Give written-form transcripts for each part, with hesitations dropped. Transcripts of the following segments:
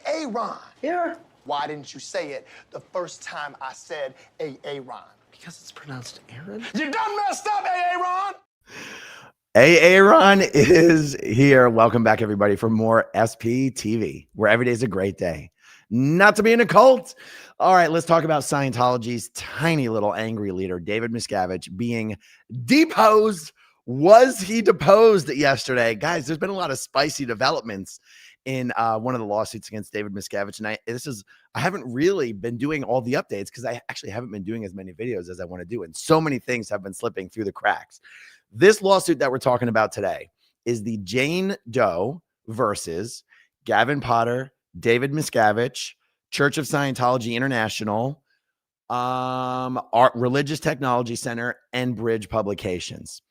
Aaron. Yeah. Why didn't you say it the first time I said Aaron? Because it's pronounced Aaron? You done messed up, Aaron! Aaron is here. Welcome back, everybody, for more SPTV, where every day is a great day. Not to be in a cult. All right, let's talk about Scientology's tiny little angry leader, David Miscavige, being deposed. Was he deposed yesterday? Guys, there's been a lot of spicy developments in one of the lawsuits against David Miscavige. And I haven't really been doing all the updates because I actually haven't been doing as many videos as I want to do. And so many things have been slipping through the cracks. This lawsuit that we're talking about today is the Jane Doe versus Gavin Potter, David Miscavige, Church of Scientology International, Art Religious Technology Center, and Bridge Publications.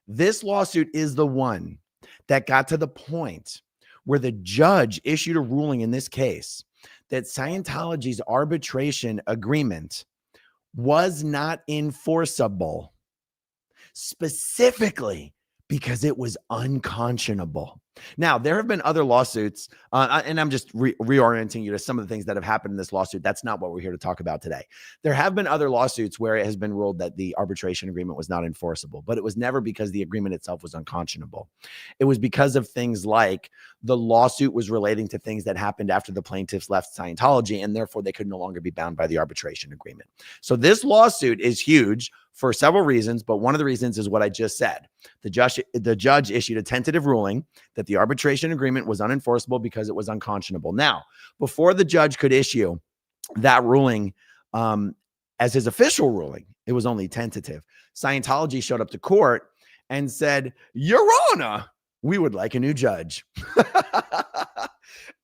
This lawsuit is the one that got to the point where the judge issued a ruling in this case that Scientology's arbitration agreement was not enforceable, specifically because it was unconscionable. Now, there have been other lawsuits, and I'm just reorienting you to some of the things that have happened in this lawsuit. That's not what we're here to talk about today. There have been other lawsuits where it has been ruled that the arbitration agreement was not enforceable, but it was never because the agreement itself was unconscionable. It was because of things like the lawsuit was relating to things that happened after the plaintiffs left Scientology, and therefore they could no longer be bound by the arbitration agreement. So this lawsuit is huge for several reasons, but one of the reasons is what I just said. The judge issued a tentative ruling that the arbitration agreement was unenforceable because it was unconscionable. Now, before the judge could issue that ruling as his official ruling, it was only tentative. Scientology showed up to court and said, "Your Honor, we would like a new judge."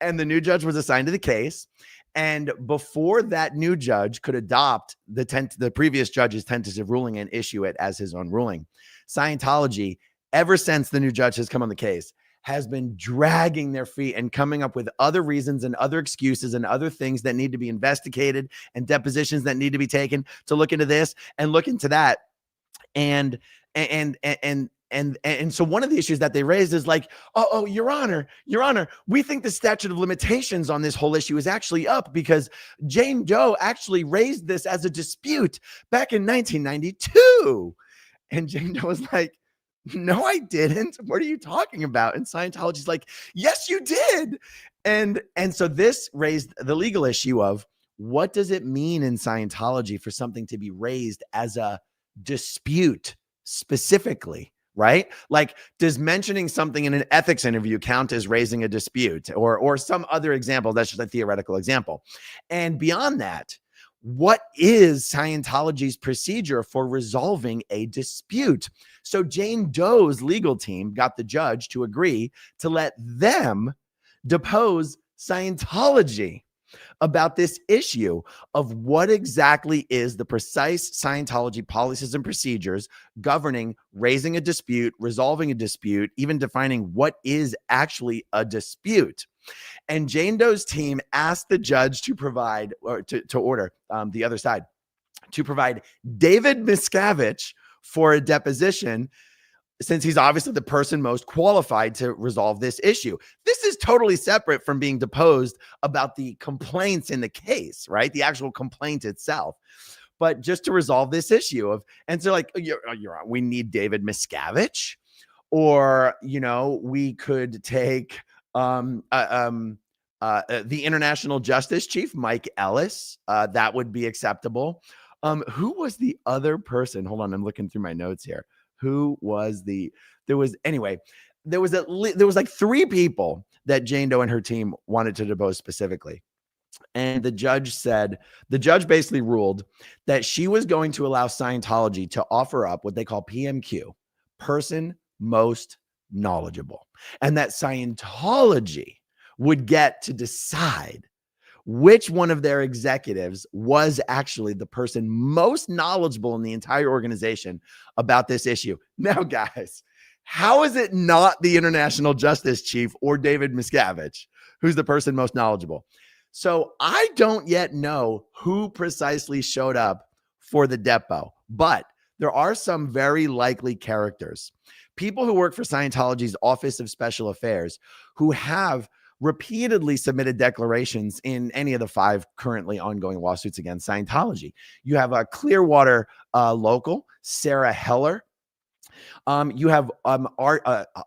And the new judge was assigned to the case. And before that new judge could adopt the previous judge's tentative ruling and issue it as his own ruling, Scientology, ever since the new judge has come on the case, has been dragging their feet and coming up with other reasons and other excuses and other things that need to be investigated and depositions that need to be taken to look into this and look into that. And so one of the issues that they raised is like, oh, Your Honor, we think the statute of limitations on this whole issue is actually up because Jane Doe actually raised this as a dispute back in 1992. And Jane Doe was like, "No, I didn't. What are you talking about?" And Scientology's like, "Yes, you did." And so this raised the legal issue of what does it mean in Scientology for something to be raised as a dispute specifically, right? Like, does mentioning something in an ethics interview count as raising a dispute or some other example? That's just a theoretical example. And beyond that, what is Scientology's procedure for resolving a dispute? So Jane Doe's legal team got the judge to agree to let them depose Scientology about this issue of what exactly is the precise Scientology policies and procedures governing raising a dispute, resolving a dispute, even defining what is actually a dispute. And Jane Doe's team asked the judge to provide, or to order the other side to provide David Miscavige for a deposition, since he's obviously the person most qualified to resolve this issue. This is totally separate from being deposed about the complaints in the case, right? The actual complaint itself. But just to resolve this issue of, and so like, we need David Miscavige, or, we could take the International Justice Chief, Mike Ellis. That would be acceptable. Who was the other person? Hold on, I'm looking through my notes here. There was like three people that Jane Doe and her team wanted to depose specifically. And the judge basically ruled that she was going to allow Scientology to offer up what they call PMQ, person most knowledgeable, and that Scientology would get to decide which one of their executives was actually the person most knowledgeable in the entire organization about this issue. Now, guys, how is it not the International Justice Chief or David Miscavige who's the person most knowledgeable? So I don't yet know who precisely showed up for the depo, but there are some very likely characters, people who work for Scientology's Office of Special Affairs, who have repeatedly submitted declarations in any of the 5 currently ongoing lawsuits against Scientology. You have a Clearwater local, Sarah Heller. You have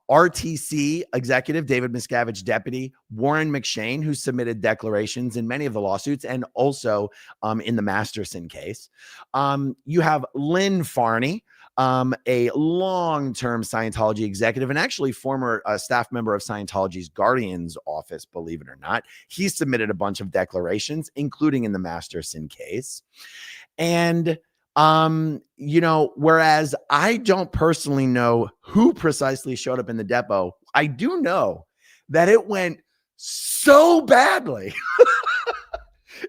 RTC executive, David Miscavige deputy, Warren McShane, who submitted declarations in many of the lawsuits and also in the Masterson case. You have Lynn Farney, a long-term Scientology executive and actually former staff member of Scientology's Guardian's office, believe it or not. He submitted a bunch of declarations, including in the Masterson case. And whereas I don't personally know who precisely showed up in the depot, I do know that it went so badly.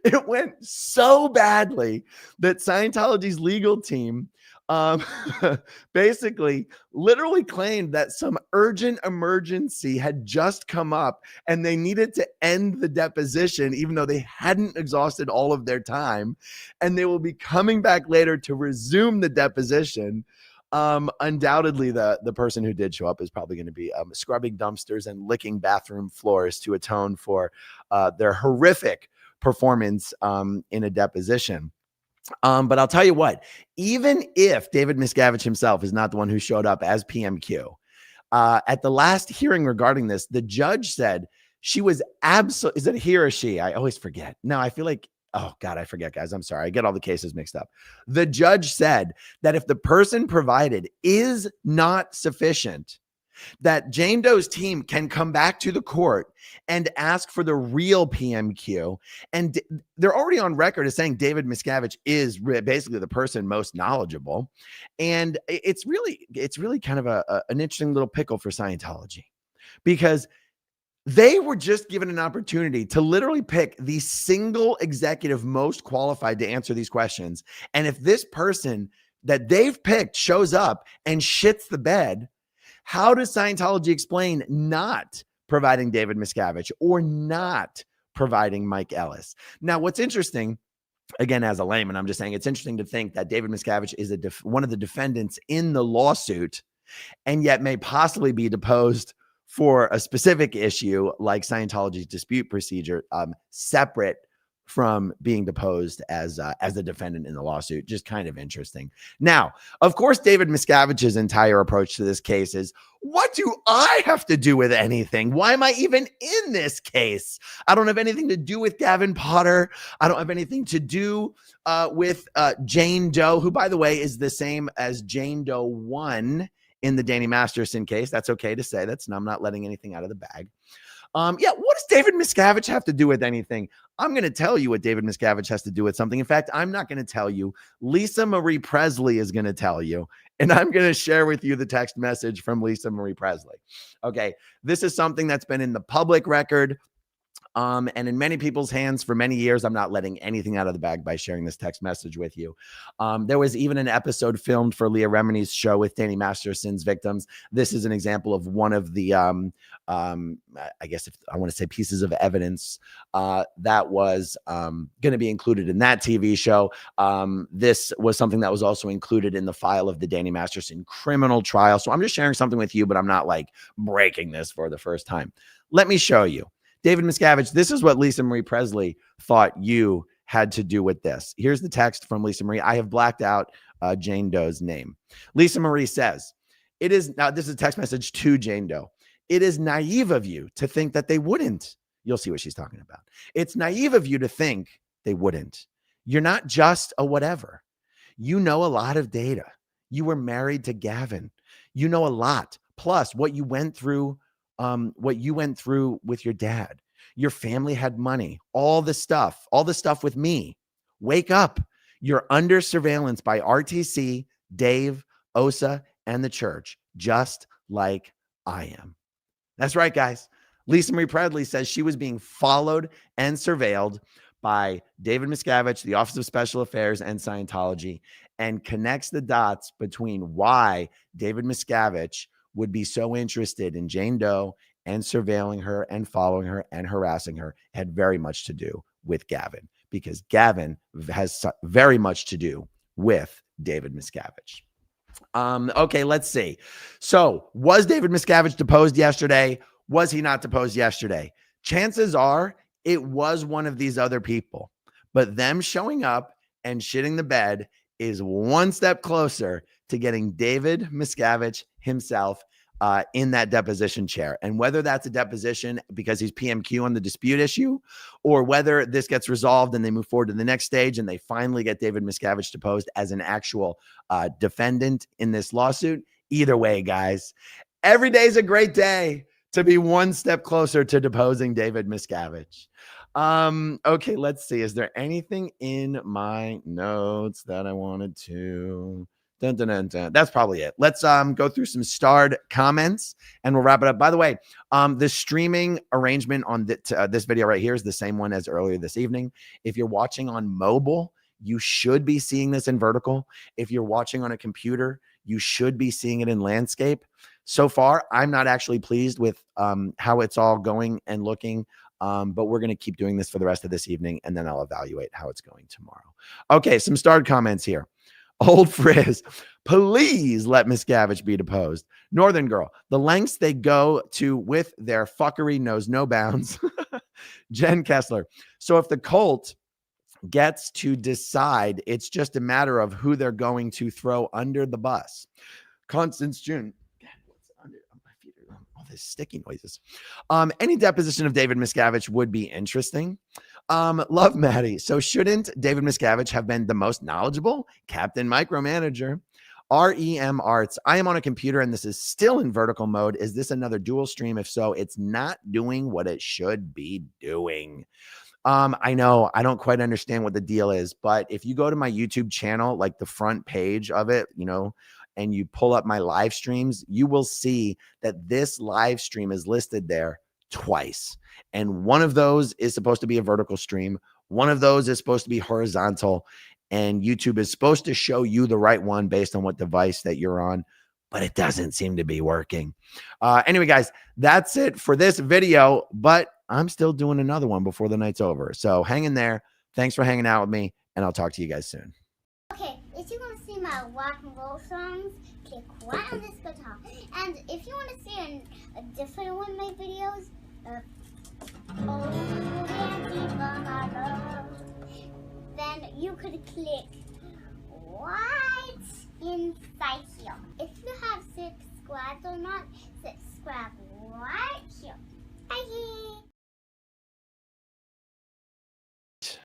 It went so badly that Scientology's legal team basically literally claimed that some urgent emergency had just come up and they needed to end the deposition, even though they hadn't exhausted all of their time. And they will be coming back later to resume the deposition. Undoubtedly, the person who did show up is probably going to be scrubbing dumpsters and licking bathroom floors to atone for their horrific performance in a deposition. But I'll tell you what, even if David Miscavige himself is not the one who showed up as PMQ, at the last hearing regarding this, the judge said she was absolutely, is it he or she? I always forget. No, I feel like, oh God, I forget, guys. I'm sorry. I get all the cases mixed up. The judge said that if the person provided is not sufficient, that Jane Doe's team can come back to the court and ask for the real PMQ. And they're already on record as saying David Miscavige is basically the person most knowledgeable. And it's really kind of an interesting little pickle for Scientology, because they were just given an opportunity to literally pick the single executive most qualified to answer these questions. And if this person that they've picked shows up and shits the bed, how does Scientology explain not providing David Miscavige or not providing Mike Ellis? Now, what's interesting, again, as a layman, I'm just saying it's interesting to think that David Miscavige is one of the defendants in the lawsuit and yet may possibly be deposed for a specific issue like Scientology's dispute procedure, separate from being deposed as a defendant in the lawsuit. Just kind of interesting. Now, of course, David Miscavige's entire approach to this case is, what do I have to do with anything? Why am I even in this case? I don't have anything to do with Gavin Potter. I don't have anything to do with Jane Doe, who, by the way, is the same as Jane Doe 1 in the Danny Masterson case. That's okay to say. I'm not letting anything out of the bag. What does David Miscavige have to do with anything? I'm going to tell you what David Miscavige has to do with something. In fact, I'm not going to tell you. Lisa Marie Presley is going to tell you, and I'm going to share with you the text message from Lisa Marie Presley. Okay, this is something that's been in the public record and in many people's hands for many years. I'm not letting anything out of the bag by sharing this text message with you. There was even an episode filmed for Leah Remini's show with Danny Masterson's victims. This is an example of one of the, I guess if I want to say pieces of evidence that was going to be included in that TV show. This was something that was also included in the file of the Danny Masterson criminal trial. So I'm just sharing something with you, but I'm not like breaking this for the first time. Let me show you. David Miscavige, this is what Lisa Marie Presley thought you had to do with this. Here's the text from Lisa Marie. I have blacked out Jane Doe's name. Lisa Marie says, this is a text message to Jane Doe. It is naive of you to think that they wouldn't. You'll see what she's talking about. It's naive of you to think they wouldn't. You're not just a whatever. You know a lot of data. You were married to Gavin. You know a lot. Plus what you went through with your dad. Your family had money, all the stuff with me. Wake up. You're under surveillance by RTC, Dave, Osa, and the church, just like I am. That's right, guys. Lisa Marie Presley says she was being followed and surveilled by David Miscavige, the Office of Special Affairs, and Scientology, and connects the dots between why David Miscavige would be so interested in Jane Doe and surveilling her and following her and harassing her. Had very much to do with Gavin, because Gavin has very much to do with David Miscavige. Okay, let's see. So was David Miscavige deposed yesterday? Was he not deposed yesterday? chances are it was one of these other people, but them showing up and shitting the bed is one step closer to getting David Miscavige himself in that deposition chair. And whether that's a deposition because he's PMQ on the dispute issue, or whether this gets resolved and they move forward to the next stage and they finally get David Miscavige deposed as an actual defendant in this lawsuit, either way, guys, every day is a great day to be one step closer to deposing David Miscavige. Okay, let's see. Is there anything in my notes that I wanted to? Dun, dun, dun, dun. That's probably it. Let's go through some starred comments and we'll wrap it up. By the way, the streaming arrangement on this video right here is the same one as earlier this evening. If you're watching on mobile, you should be seeing this in vertical. If you're watching on a computer, you should be seeing it in landscape. So far, I'm not actually pleased with how it's all going and looking. But we're going to keep doing this for the rest of this evening, and then I'll evaluate how it's going tomorrow. Okay, some starred comments here. Old Frizz, please let Miscavige be deposed. Northern Girl, the lengths they go to with their fuckery knows no bounds. Jen Kessler, so if the cult gets to decide, it's just a matter of who they're going to throw under the bus. Constance June, all these sticky noises. Any deposition of David Miscavige would be interesting. Love Maddie. So shouldn't David Miscavige have been the most knowledgeable? Captain Micromanager. REM Arts. I am on a computer and this is still in vertical mode. Is this another dual stream? If so, it's not doing what it should be doing. I know I don't quite understand what the deal is, but if you go to my YouTube channel, like the front page of it, you know, and you pull up my live streams, you will see that this live stream is listed there twice. And one of those is supposed to be a vertical stream. One of those is supposed to be horizontal. And YouTube is supposed to show you the right one based on what device that you're on, but it doesn't seem to be working. Anyway, guys, that's it for this video, but I'm still doing another one before the night's over. So hang in there. Thanks for hanging out with me, and I'll talk to you guys soon. Okay, if you want to see my rock and roll songs, click right on this guitar. And if you want to see a different one of my videos, then you could click